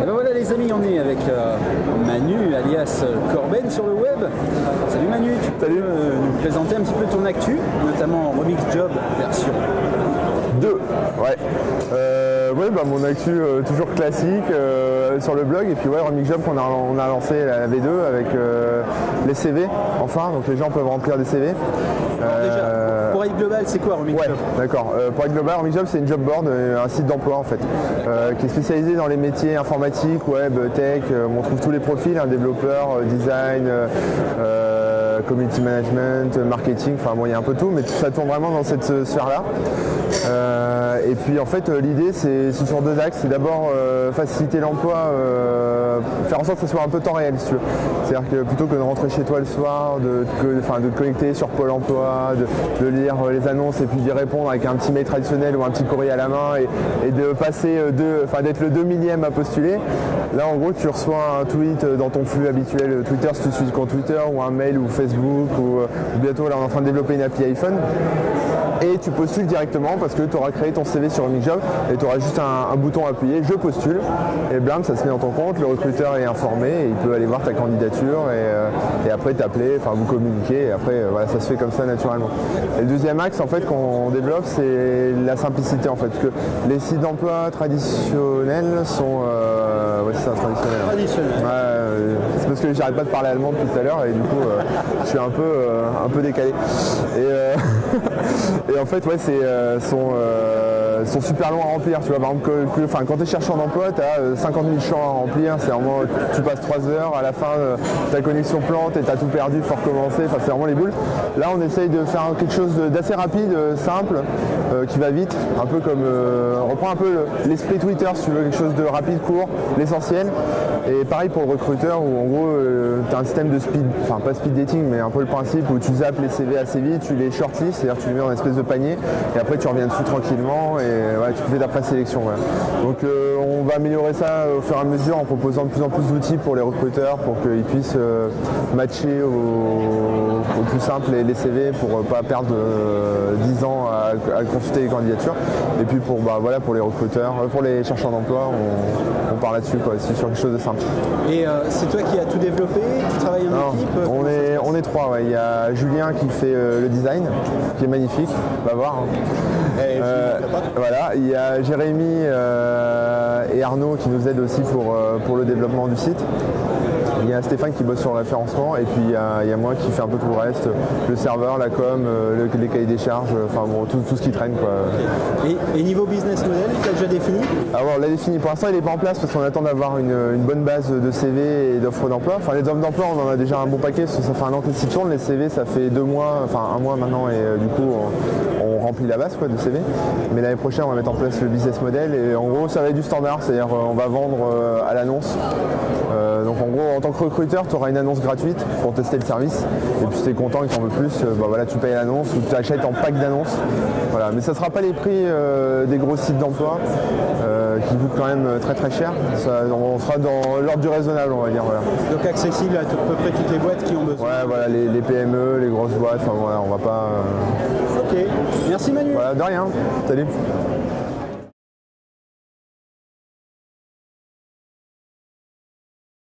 ben voilà les amis, on est avec Manu alias Corben sur le web. Salut Manu, tu peux nous présenter un petit peu ton actu, notamment Remix Job version 2. Ouais. Ouais, bah, mon actu toujours classique sur le blog, et puis ouais, Remix Job qu'on a lancé la V2 avec les CV, enfin, donc les gens peuvent remplir des CV. Déjà, pour être global, c'est quoi Remix Job? D'accord. Pour être global, Remix Job c'est une job board, un site d'emploi en fait, qui est spécialisé dans les métiers informatiques, web, tech. On trouve tous les profils, hein, développeurs, design, community management, marketing, enfin bon, il y a un peu tout, mais ça tourne vraiment dans cette sphère-là. Et puis en fait l'idée c'est sur deux axes. C'est d'abord faciliter l'emploi, faire en sorte que ce soit un peu temps réel si tu veux. C'est-à-dire que plutôt que de rentrer chez toi le soir, de te connecter sur Pôle emploi, de lire les annonces et puis d'y répondre avec un petit mail traditionnel ou un petit courrier à la main et de passer d'être le 2 millième à postuler. Là en gros tu reçois un tweet dans ton flux habituel Twitter si tu suis le compte Twitter, ou un mail ou Facebook, ou bientôt là on est en train de développer une appli iPhone. Et tu postules directement parce que tu auras créé ton CV sur Remix Job et tu auras juste un bouton à appuyer, je postule, et blam, ça se met dans ton compte, le recruteur est informé et il peut aller voir ta candidature et après t'appeler, enfin vous communiquer, et après voilà, ça se fait comme ça naturellement. Et le deuxième axe en fait qu'on développe, c'est la simplicité en fait, parce que les sites d'emploi traditionnels sont ouais, c'est ça, traditionnel. Ouais, c'est parce que j'arrête pas de parler allemand depuis tout à l'heure et du coup je suis un peu décalé. Et en fait, ouais, sont super longs à remplir. Tu vois, par exemple, quand tu es chercheur d'emploi, tu as 50 000 champs à remplir. C'est vraiment, tu passes 3 heures, à la fin, ta connexion plante et tu as tout perdu, il faut recommencer. Enfin, c'est vraiment les boules. Là, on essaye de faire quelque chose d'assez rapide, simple, qui va vite. Un peu comme, on reprend un peu l'esprit Twitter, si tu veux, quelque chose de rapide, court, l'essentiel. Et pareil pour le recruteur, où en gros, tu as un système de speed, enfin pas speed dating, mais un peu le principe où tu zappes les CV assez vite, tu les shortlists, c'est-à-dire tu les mets dans une espèce de panier, et après tu reviens dessus tranquillement, et ouais, tu fais ta présélection. Voilà. Donc on va améliorer ça au fur et à mesure en proposant de plus en plus d'outils pour les recruteurs, pour qu'ils puissent matcher au plus simple les CV, pour pas perdre 10 ans à consulter les candidatures. Et puis pour les recruteurs, pour les chercheurs d'emploi, on part là-dessus, c'est sur quelque chose de simple. Et c'est toi qui as tout développé, qui travaille en équipe? On est trois, ouais. Il y a Julien qui fait le design, qui est magnifique, on va voir. Hein. Voilà, il y a Jérémy et Arnaud qui nous aident aussi pour le développement du site. Il y a Stéphane qui bosse sur le référencement, et puis il y a moi qui fais un peu tout le reste, le serveur, la com, les cahiers des charges, enfin bon, tout ce qui traîne, quoi. Et niveau business model, tu l'as déjà défini? Alors on l'a défini, pour l'instant il n'est pas en place parce qu'on attend d'avoir une bonne base de CV et d'offres d'emploi. Enfin les offres d'emploi on en a déjà un bon paquet, parce que ça fait un an que les sites tournent, les CV ça fait 2 mois, enfin 1 mois maintenant, et du coup on remplit la base de CV. Mais l'année prochaine on va mettre en place le business model, et en gros ça va être du standard, c'est-à-dire on va vendre à l'annonce. Donc en gros en tant que recruteur tu auras une annonce gratuite pour tester le service, et puis si tu es content et que tu en veux plus, voilà, tu payes l'annonce ou tu achètes en pack d'annonces. Voilà. Mais ça ne sera pas les prix des gros sites d'emploi qui coûtent quand même très très cher. On sera dans l'ordre du raisonnable, on va dire. Voilà. Donc accessible à peu près toutes les boîtes qui ont besoin. Ouais, voilà, les PME, les grosses boîtes, enfin voilà, on va pas. Ok, merci Manu. Voilà, de rien, salut.